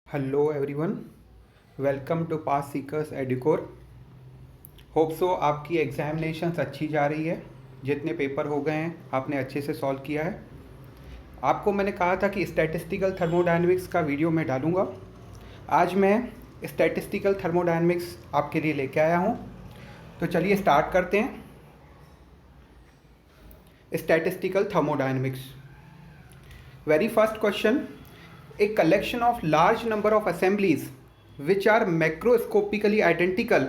Hello everyone, welcome to pass seekers Educore. Hope so आपकी examinations अच्छी जा रही है। जितने पेपर हो गए हैं आपने अच्छे से सॉल्व किया है। आपको मैंने कहा था कि स्टैटिस्टिकल थर्मोडायनेमिक्स का वीडियो मैं डालूंगा। आज मैं स्टैटिस्टिकल थर्मोडायनेमिक्स आपके लिए लेके आया हूँ। तो चलिए स्टार्ट करते हैं। Statistical thermodynamics, very first question, a collection of large number of assemblies which are macroscopically identical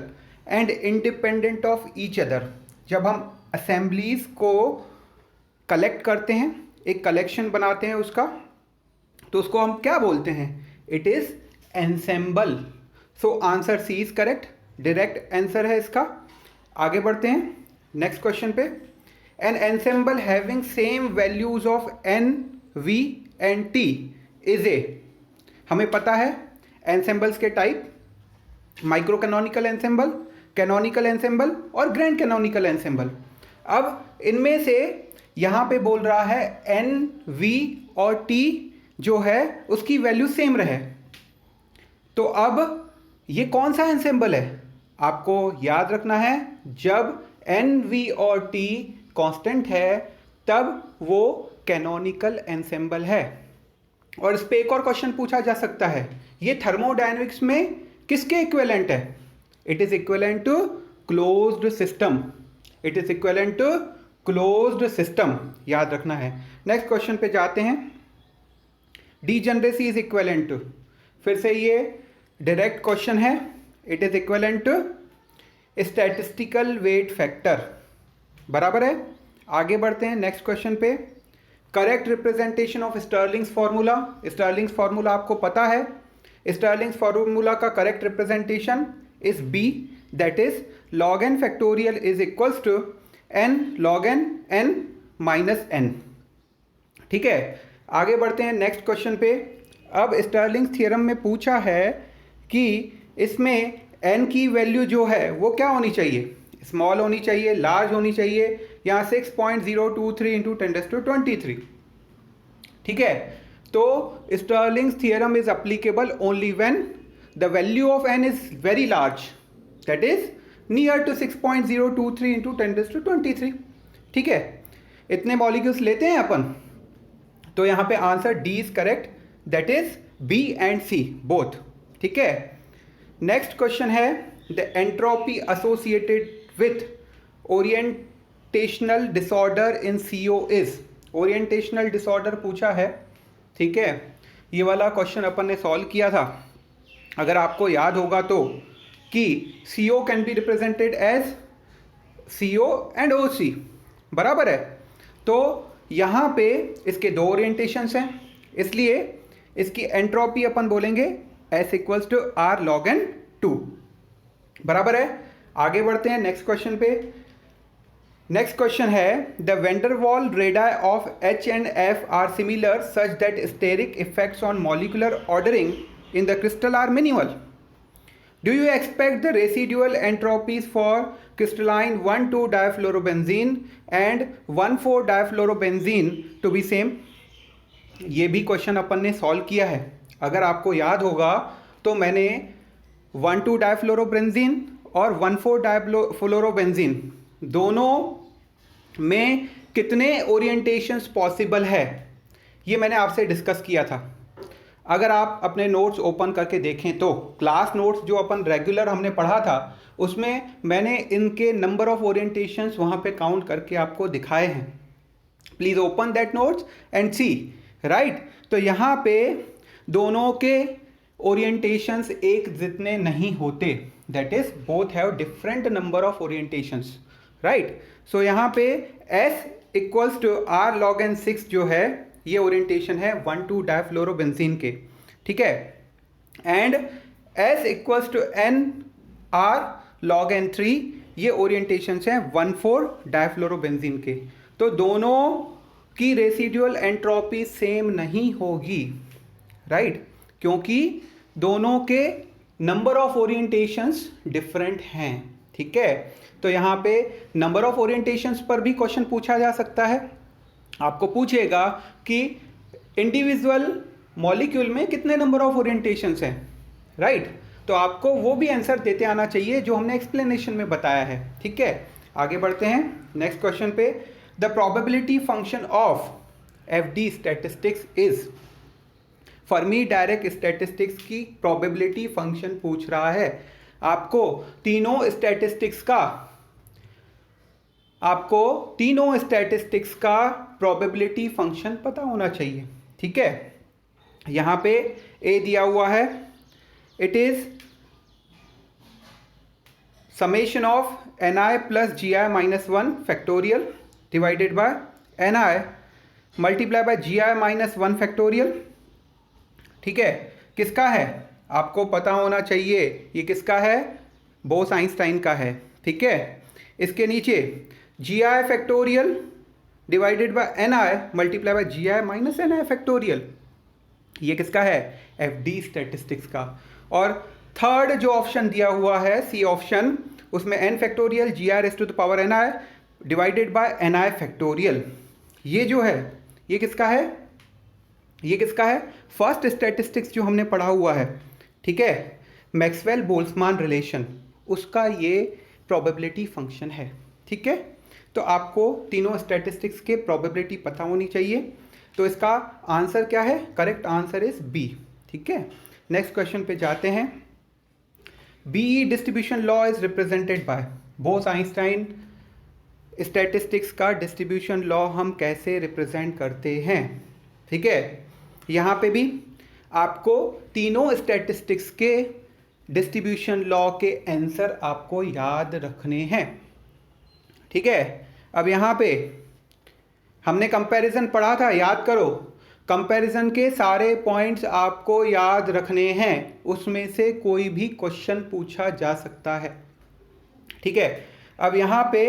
and independent of each other। जब हम assemblies को कलेक्ट करते हैं, एक कलेक्शन बनाते हैं उसका, तो उसको हम क्या बोलते हैं? It is ensemble। So answer C is correct, direct answer है इसका। आगे बढ़ते हैं नेक्स्ट क्वेश्चन पे। An ensemble having same values of n, v and t is A. हमें पता है एनसेम्बल्स के type, micro canonical ensemble, canonical ensemble और ग्रैंड कैनोनिकल एनसेम्बल। अब इनमें से यहाँ पे बोल रहा है एन, वी और टी जो है उसकी वैल्यू सेम रहे। तो अब ये कौन सा एनसेम्बल है? आपको याद रखना है, जब एन, वी और टी कांस्टेंट है तब वो कैनोनिकल एनसेम्बल है। और इस पे एक और क्वेश्चन पूछा जा सकता है, ये थर्मोडायनेमिक्स में किसके इक्विवेलेंट है? It is equivalent to closed system. It is equivalent to closed system, याद रखना है। नेक्स्ट क्वेश्चन पे जाते हैं। डीजेनरेसी इज इक्विवेलेंट टू, फिर से ये डायरेक्ट क्वेश्चन है। It is equivalent to statistical weight factor, बराबर है। आगे बढ़ते हैं नेक्स्ट क्वेश्चन पे। Correct representation of Stirling's formula. Stirling's formula आपको पता है। स्टर्लिंग्स फार्मूला का correct representation is B, that is log n factorial is equals to n log n minus n। ठीक है, आगे बढ़ते हैं नेक्स्ट क्वेश्चन पे। अब स्टर्लिंग्स थ्योरम में पूछा है कि इसमें n की वैल्यू जो है वो क्या होनी चाहिए? स्मॉल होनी चाहिए, लार्ज होनी चाहिए, यहाँ 6.023 इंटू 10⁻23। ठीक है, तो Stirling's theorem is applicable only when the value of n is very large, that is near to 6.023 into 10⁻23। ठीक है, इतने मॉलिक्यूल्स लेते हैं अपन, तो यहाँ पे answer D is correct, that is B and C both. ठीक है, नेक्स्ट क्वेश्चन है the entropy associated with orientational disorder in CO is. Orientational disorder पूछा है। ठीक है, ये वाला क्वेश्चन अपन ने सॉल्व किया था, अगर आपको याद होगा तो, कि CO can be represented as CO and OC, बराबर है। तो यहाँ पे इसके दो ओरिएंटेशंस हैं, इसलिए इसकी एंट्रोपी अपन बोलेंगे S equals to R log n2, बराबर है। आगे बढ़ते हैं नेक्स्ट क्वेश्चन पे। नेक्स्ट क्वेश्चन है the van der Waals radii of H and F are similar such that steric effects on molecular ordering in the crystal are minimal. Do you expect the residual entropies for crystalline one two difluorobenzene and one four difluorobenzene to be same? ये भी question अपन ने solve किया है। अगर आपको याद होगा तो मैंने 1,2-डाइफ्लोरोबेंजीन और 1,4-डाइफ्लोरोबेंजीन दोनों में कितने ओरिएंटेशंस पॉसिबल है, ये मैंने आपसे डिस्कस किया था। अगर आप अपने नोट्स ओपन करके देखें तो क्लास नोट्स जो अपन रेगुलर हमने पढ़ा था उसमें मैंने इनके नंबर ऑफ ओरिएंटेशंस वहाँ पे काउंट करके आपको दिखाए हैं। Please open that notes and see, right. तो यहाँ पे दोनों के ओरिएंटेशंस एक जितने नहीं होते, that is both have different number of orientations, right. So यहाँ पे S equals to R log n6 जो है ये ओरिएंटेशन है 1,2-डाइफ्लोरोबेंजीन के। ठीक है, and S equals to N R log n3 ये ओरिएंटेशन है 1,4-डाइफ्लोरोबेंजीन के। तो दोनों की रेसिडुअल एंट्रोपी सेम नहीं होगी, राइट, क्योंकि दोनों के नंबर ऑफ ओरिएंटेशंस डिफरेंट हैं। ठीक है, तो यहाँ पे नंबर ऑफ ओरिएंटेशंस पर भी क्वेश्चन पूछा जा सकता है। आपको पूछेगा कि इंडिविजुअल मॉलिक्यूल में कितने नंबर ऑफ ओरिएंटेशंस हैं, राइट। तो आपको वो भी आंसर देते आना चाहिए जो हमने एक्सप्लेनेशन में बताया है, ठीक है। आगे बढ़ते हैं नेक्स्ट क्वेश्चन पे। The probability function of FD statistics is, Fermi direct statistics की प्रोबेबिलिटी फंक्शन पूछ रहा है। आपको तीनों स्टैटिस्टिक्स का प्रोबेबिलिटी फंक्शन पता होना चाहिए, ठीक है। यहां पे ए दिया हुआ है, it is summation of ni plus gi minus 1 factorial divided by ni multiply by gi minus 1 factorial, ठीक है। किसका है आपको पता होना चाहिए, ये किसका है, बोस-आइंस्टाइन का है, ठीक है। इसके नीचे gi factorial divided by ni multiply by gi minus ni factorial, ये किसका है, एफडी स्टैटिस्टिक्स का। और थर्ड जो ऑप्शन दिया हुआ है सी ऑप्शन, उसमें n factorial g r s to the power n i divided by N i factorial, ये जो है ये किसका है, ये किसका है, फर्स्ट स्टैटिस्टिक्स जो हमने पढ़ा हुआ है, ठीक है, मैक्सवेल बोल्ट्जमान रिलेशन, उसका ये प्रोबेबिलिटी फंक्शन है, ठीक है। तो आपको तीनों स्टैटिस्टिक्स के प्रोबेबिलिटी पता होनी चाहिए। तो इसका आंसर क्या है, करेक्ट आंसर इज बी, ठीक है। नेक्स्ट क्वेश्चन पे जाते हैं। BE distribution law is represented by, Bose Einstein statistics का डिस्ट्रीब्यूशन लॉ हम कैसे रिप्रेजेंट करते हैं, ठीक है। यहाँ पे भी आपको तीनों स्टैटिस्टिक्स के डिस्ट्रीब्यूशन लॉ के आंसर आपको याद रखने हैं, ठीक है। अब यहाँ पे हमने कंपैरिजन पढ़ा था, याद करो, कंपैरिजन के सारे पॉइंट्स आपको याद रखने हैं, उसमें से कोई भी क्वेश्चन पूछा जा सकता है, ठीक है। अब यहाँ पे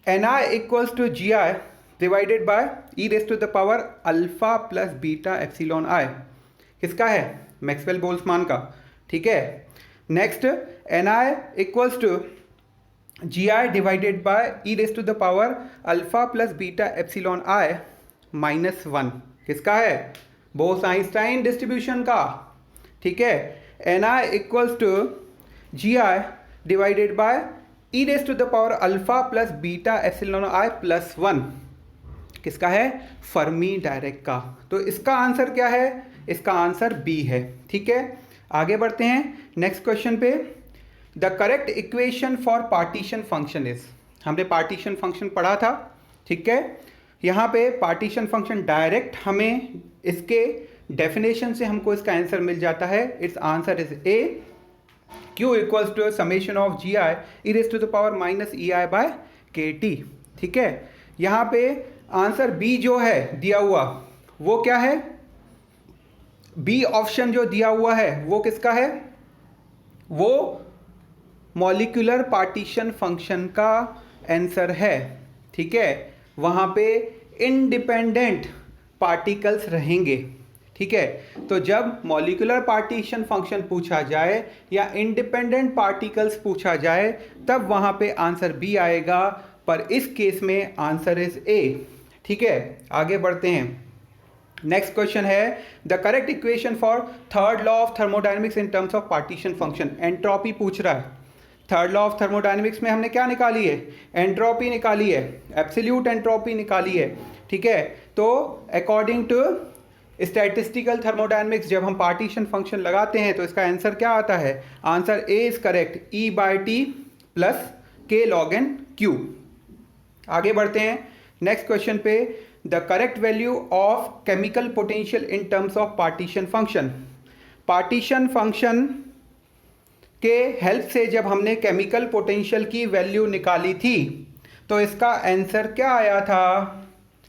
N I equals to G I divided by E raise to the power alpha plus beta epsilon I, किसका है, मैक्सवेल बोल्ट्जमान का, ठीक है। Next N I equals to G I divided by E raise to the power alpha plus beta epsilon I minus 1, किसका है, Bose Einstein distribution का, ठीक है। N I equals to G I divided by E raise to the power alpha plus beta epsilon I plus 1, किसका है, Fermi direct का। तो इसका आंसर क्या है, इसका आंसर बी है, ठीक है। आगे बढ़ते हैं नेक्स्ट क्वेश्चन पे। The correct equation for partition function is, हमने पार्टीशन फंक्शन पढ़ा था, ठीक है। यहाँ पे पार्टीशन फंक्शन डायरेक्ट हमें इसके डेफिनेशन से हमको इसका आंसर मिल जाता है। It's answer is A, q equals to summation of g i e raise to the power minus e i by k T, ठीक है। यहाँ पे आंसर बी जो है दिया हुआ वो क्या है, बी ऑप्शन जो दिया हुआ है वो किसका है, वो मॉलिक्यूलर पार्टीशन फंक्शन का आंसर है, ठीक है। वहाँ पे इंडिपेंडेंट पार्टिकल्स रहेंगे, ठीक है। तो जब मॉलिक्यूलर पार्टीशन फंक्शन पूछा जाए या इंडिपेंडेंट पार्टिकल्स पूछा जाए तब वहाँ पे आंसर बी आएगा, पर इस केस में आंसर इज ए, ठीक है। आगे बढ़ते हैं, नेक्स्ट क्वेश्चन है the correct equation for third law of thermodynamics in terms of partition function, entropy पूछ रहा है। थर्ड लॉ ऑफ थर्मोडायनेमिक्स में हमने क्या निकाली है, एंट्रोपी निकाली है, एब्सोल्यूट एंट्रोपी निकाली है, ठीक है। तो अकॉर्डिंग टू स्टैटिस्टिकल थर्मोडायनेमिक्स जब हम पार्टीशन फंक्शन लगाते हैं तो इसका आंसर क्या आता है, answer A is correct, E by T plus के लॉग एन क्यू। आगे बढ़ते हैं नेक्स्ट क्वेश्चन पे। The correct value of chemical potential in terms of partition function, partition function के हेल्प से जब हमने केमिकल पोटेंशियल की वैल्यू निकाली थी तो इसका आंसर क्या आया था,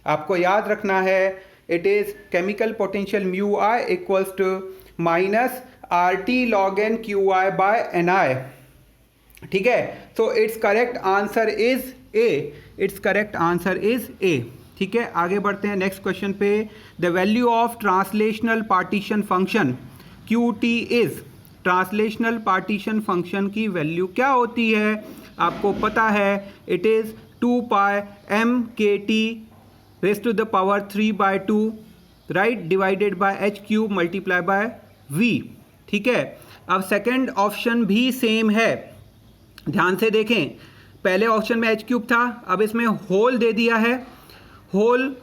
आपको याद रखना है, it is chemical potential mu I equals to minus R T log N Q I by N I, ठीक है। So it's correct answer is A, it's correct answer is A, ठीक है। आगे बढ़ते हैं नेक्स्ट क्वेश्चन पे। The value of translational partition function Q T is, translational partition function की value क्या होती है, आपको पता है, it is 2 pi M K T race to the power 3/2 right, divided by h cube multiply by v. ठीक है, अब सेकेंड ऑप्शन भी सेम है, ध्यान से देखें, पहले ऑप्शन में एच क्यूब था, अब इसमें होल दे दिया है, होल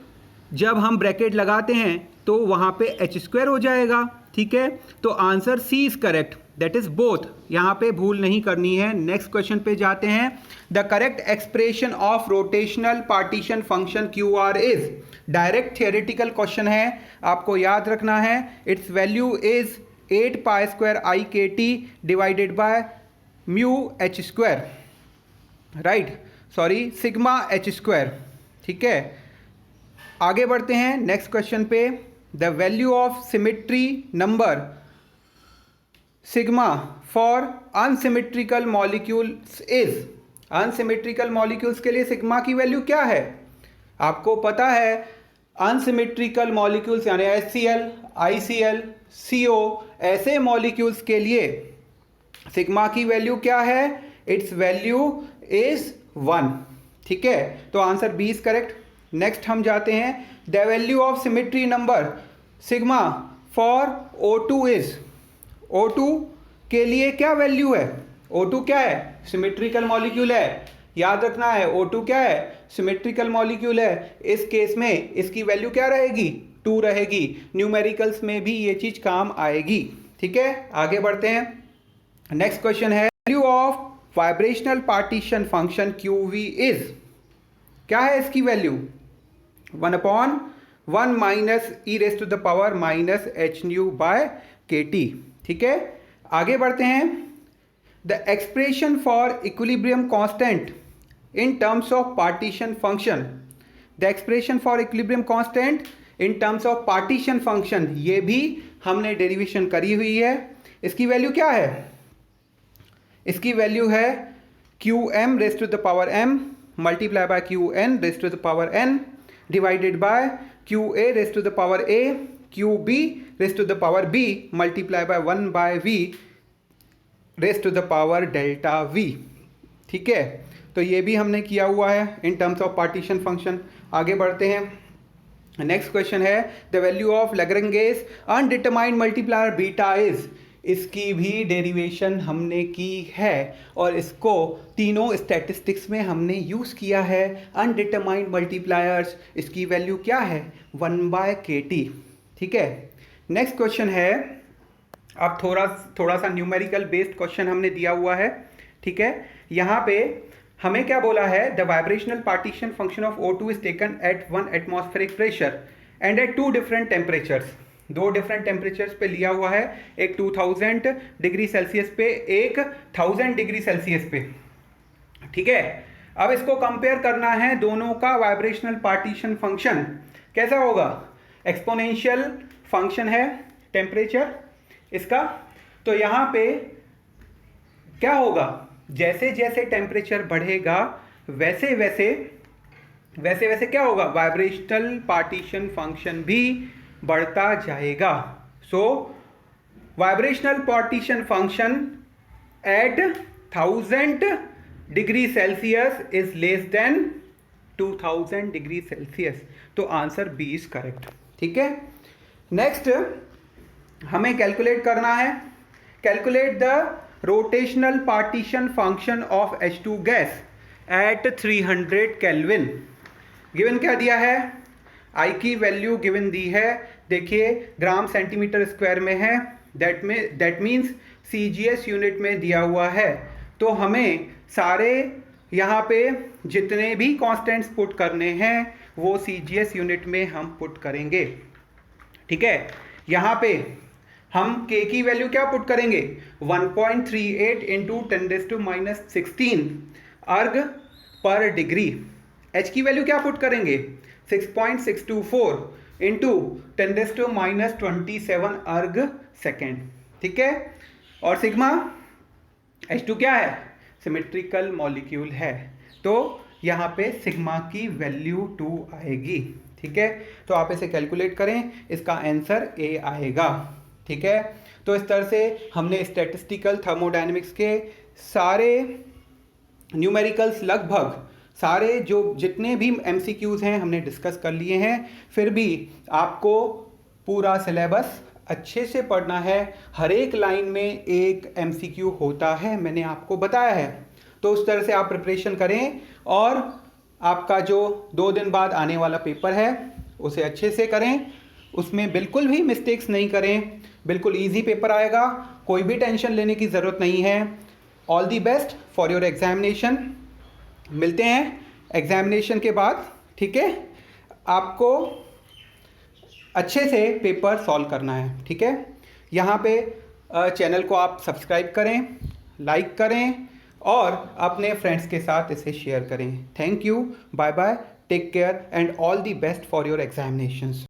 जब हम ब्रैकेट लगाते हैं तो वहाँ पे एच स्क्वायर हो जाएगा। ठीक है, तो answer C is correct, that is both, यहाँ पे भूल नहीं करनी है। नेक्स्ट क्वेश्चन पे जाते हैं। The correct expression of rotational partition function Q R is, direct theoretical question है, आपको याद रखना है, it's value is 8 pi square I K T divided by mu H square, right, sorry sigma H square. ठीक है, आगे बढ़ते हैं नेक्स्ट क्वेश्चन पे। The value of symmetry number sigma for unsymmetrical molecules is, unsymmetrical molecules के लिए sigma की value क्या है? आपको पता है अनसिमेट्रिकल मॉलिक्यूल्स यानी HCl, ICl, CO ऐसे मॉलिक्यूल्स के लिए सिग्मा की वैल्यू क्या है? It's value is 1। ठीक है, तो answer B is correct. Next हम जाते हैं, the value of symmetry number sigma for O2 is, O2 के लिए क्या वैल्यू है? O2 क्या है? सिमेट्रिकल मॉलिक्यूल है, याद रखना है O2 क्या है? सिमेट्रिकल मॉलिक्यूल है। इस केस में इसकी वैल्यू क्या रहेगी? 2 रहेगी। न्यूमेरिकल्स में भी ये चीज काम आएगी। ठीक है, आगे बढ़ते हैं। नेक्स्ट क्वेश्चन है, value of vibrational partition function QV is, क्या है इसकी value? 1/1 minus e raise to the power minus h nu by k T. ठीक है, आगे बढ़ते हैं। The expression for equilibrium constant in terms of partition function, the expression for equilibrium constant in terms of partition function, ये भी हमने derivation करी हुई है। इसकी वैल्यू क्या है? इसकी वैल्यू है QM raise to the power M multiply by QN raise to the power N divided by QA raise to the power A QB raise to the power B multiply by 1 by V raise to the power delta V। ठीक है, तो ये भी हमने किया हुआ है इन terms of partition function. आगे बढ़ते हैं। नेक्स्ट क्वेश्चन है, the value of Lagrange's undetermined multiplier beta is, इसकी भी डेरिवेशन हमने की है और इसको तीनों स्टैटिस्टिक्स में हमने यूज़ किया है। अनडिटरमाइंड मल्टीप्लायर्स, इसकी वैल्यू क्या है? 1/kT। ठीक है, नेक्स्ट क्वेश्चन है, अब थोड़ा सा न्यूमेरिकल बेस्ड क्वेश्चन हमने दिया हुआ है। ठीक है, यहाँ पे हमें क्या बोला है? The vibrational partition function of O2 is taken at 1 atmospheric pressure and at 2 different temperatures, 2 different temperatures पे लिया हुआ है, एक 2000 डिग्री सेल्सियस पे, एक 1000 डिग्री सेल्सियस पे। ठीक है, अब इसको कंपेयर करना है दोनों का वाइब्रेशनल पार्टीशन फंक्शन कैसा होगा? एक्सपोनेंशियल फंक्शन है टेम्परेचर इसका, तो यहाँ पे क्या होगा? जैसे जैसे टेम्परेचर बढ़ेगा वैसे वैसे क्या होगा? वाइब्रेशनल पार्टीशन फंक्शन भी बढ़ता जाएगा। So vibrational partition function at 1000 degree Celsius is less than 2000 degree Celsius, तो आंसर बी इज करेक्ट। ठीक है, नेक्स्ट हमें कैलकुलेट करना है, calculate the rotational partition function of H2 gas at 300 kelvin. Given क्या दिया है? आई की वैल्यू गिवन दी है, देखिए ग्राम सेंटीमीटर स्क्वायर में है, दैट मीन्स CGS यूनिट में दिया हुआ है। तो हमें सारे यहाँ पे जितने भी कांस्टेंट्स पुट करने हैं वो CGS यूनिट में हम पुट करेंगे। ठीक है, यहाँ पे हम K की वैल्यू क्या पुट करेंगे? 1.38 इंटू 10⁻16 अर्ग पर डिग्री। H की वैल्यू क्या पुट करेंगे? 6.624 इंटू 10⁻27 अर्ग सेकेंड। ठीक है, और सिग्मा H2 क्या है? सिमेट्रिकल मॉलिक्यूल है, तो यहाँ पे सिग्मा की वैल्यू 2 आएगी। ठीक है, तो आप इसे कैलकुलेट करें, इसका आंसर A आएगा। ठीक है, तो इस तरह से हमने स्टैटिस्टिकल थर्मोडायनेमिक्स के सारे न्यूमेरिकल्स, लगभग सारे जो जितने भी MCQs हैं हमने डिस्कस कर लिए हैं। फिर भी आपको पूरा सिलेबस अच्छे से पढ़ना है। हर एक लाइन में एक एमसीक्यू होता है, मैंने आपको बताया है। तो उस तरह से आप प्रिपरेशन करें और आपका जो 2 दिन बाद आने वाला पेपर है उसे अच्छे से करें, उसमें बिल्कुल भी मिस्टेक्स नहीं करें। बिल्कुल इजी पेपर आएगा, कोई भी टेंशन लेने की ज़रूरत नहीं है। All the best for your examination. मिलते हैं एग्जामिनेशन के बाद, ठीक है। आपको अच्छे से पेपर सॉल्व करना है, ठीक है। यहाँ पे चैनल को आप सब्सक्राइब करें, लाइक करें और अपने फ्रेंड्स के साथ इसे शेयर करें। Thank you, bye bye, take care and all the best for your examinations.